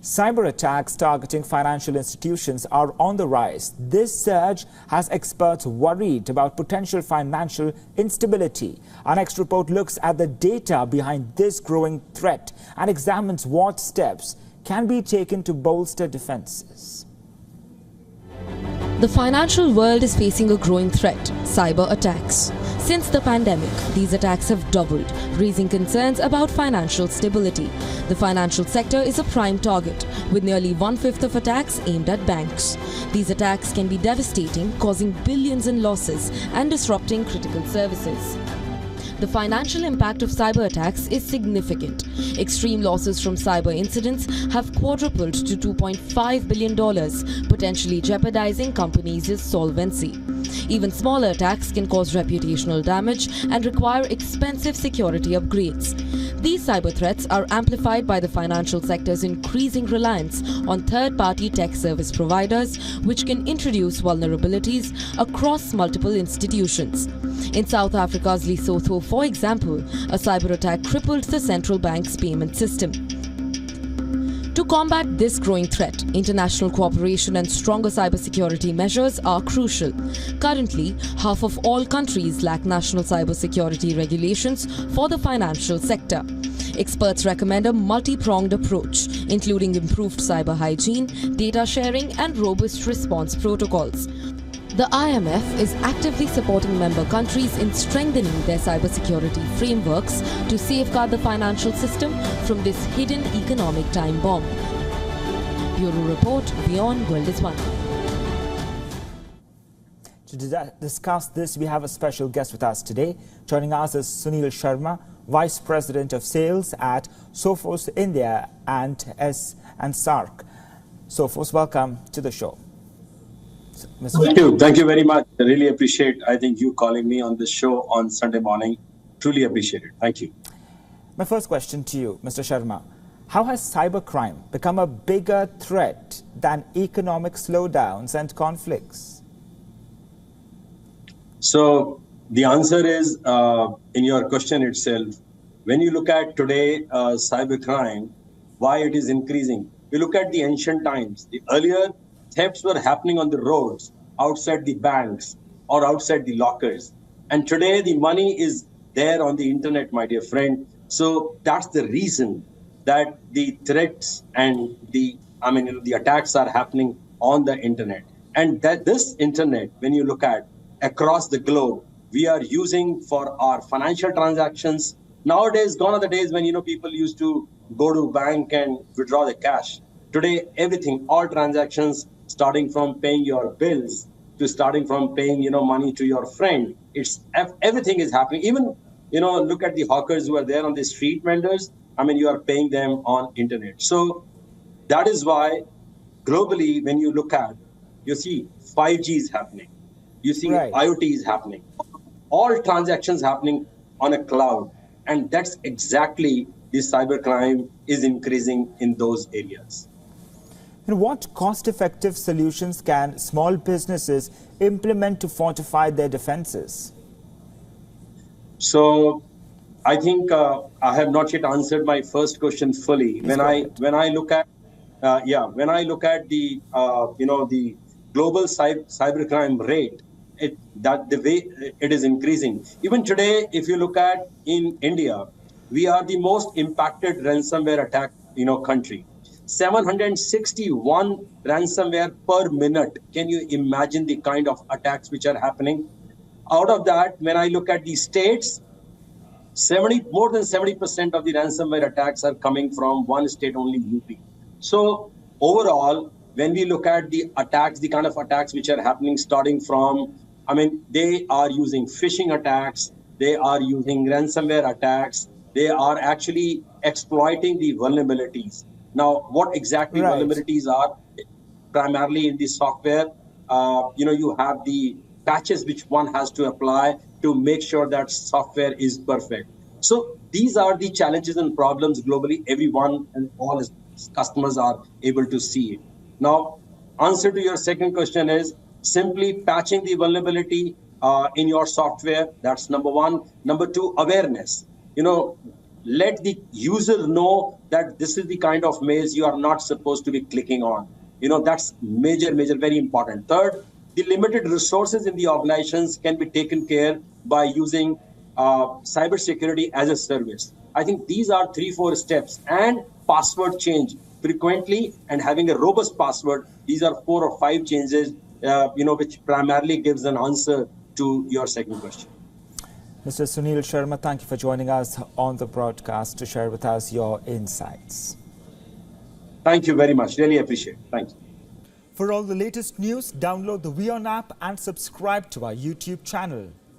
Cyber attacks targeting financial institutions are on the rise. This surge has experts worried about potential financial instability. Our next report looks at the data behind this growing threat and examines what steps can be taken to bolster defenses. The financial world is facing a growing threat: cyber attacks. Since the pandemic, these attacks have doubled, raising concerns about financial stability. The financial sector is a prime target, with nearly 1/5 of attacks aimed at banks. These attacks can be devastating, causing billions in losses and disrupting critical services. The financial impact of cyber attacks is significant. Extreme losses from cyber incidents have quadrupled to $2.5 billion, potentially jeopardizing companies' solvency. Even smaller attacks can cause reputational damage and require expensive security upgrades. These cyber threats are amplified by the financial sector's increasing reliance on third-party tech service providers, which can introduce vulnerabilities across multiple institutions. In South Africa's Lesotho, for example, a cyber attack crippled the central bank's payment system. To combat this growing threat, international cooperation and stronger cybersecurity measures are crucial. Currently, half of all countries lack national cybersecurity regulations for the financial sector. Experts recommend a multi-pronged approach, including improved cyber hygiene, data sharing, and robust response protocols. The IMF is actively supporting member countries in strengthening their cybersecurity frameworks to safeguard the financial system from this hidden economic time bomb. Bureau Report, WION World is One. To discuss this, we have a special guest with us today. Joining us is Sunil Sharma, Vice President of Sales at Sophos India and SARC. Sophos, welcome to the show. Thank you very much. I really appreciate, you calling me on this show on Sunday morning. Truly appreciate it. Thank you. My first question to you, Mr. Sharma. How has cybercrime become a bigger threat than economic slowdowns and conflicts? So the answer is in your question itself. When you look at today cybercrime, why it is increasing, you look at the ancient times. The earlier thefts were happening on the roads, outside the banks or outside the lockers. And today the money is there on the internet, my dear friend. So that's the reason that the threats and the attacks are happening on the internet. And that this internet, when you look at across the globe, we are using for our financial transactions. Nowadays, gone are the days when, people used to go to bank and withdraw the cash. Today, everything, all transactions, starting from paying your bills to starting from paying, money to your friend, everything is happening. Even, look at the hawkers who are there on the street vendors. You are paying them on internet. So that is why globally, when you look at, you see 5G is happening. You see IoT is happening. All transactions happening on a cloud. And that's exactly the cybercrime is increasing in those areas. And what cost-effective solutions can small businesses implement to fortify their defenses? So I think I have not yet answered my first question fully. When I look at the the global cybercrime rate, the way it is increasing. Even today, if you look at in India, we are the most impacted ransomware attack country. 761 ransomware per minute. Can you imagine the kind of attacks which are happening? Out of that, when I look at the states, more than 70% of the ransomware attacks are coming from one state only, UP. So overall, when we look at the attacks, the kind of attacks which are happening, starting from, they are using phishing attacks, they are using ransomware attacks, they are actually exploiting the vulnerabilities. Now, what exactly vulnerabilities are? Primarily in the software, you have the patches which one has to apply to make sure that software is perfect. So these are the challenges and problems globally. Everyone and all his customers are able to see it. Now, answer to your second question is simply patching the vulnerability in your software. That's number one. Number two, awareness. let the user know that this is the kind of mails you are not supposed to be clicking on. That's major, very important. Third, the limited resources in the organizations can be taken care by using cybersecurity as a service. I think these are 3-4 steps, and password change frequently and having a robust password. These are 4 or 5 changes, which primarily gives an answer to your second question. Mr. Sunil Sharma, thank you for joining us on the broadcast to share with us your insights. Thank you very much. Really appreciate it. Thank you. For all the latest news, download the WION app and subscribe to our YouTube channel.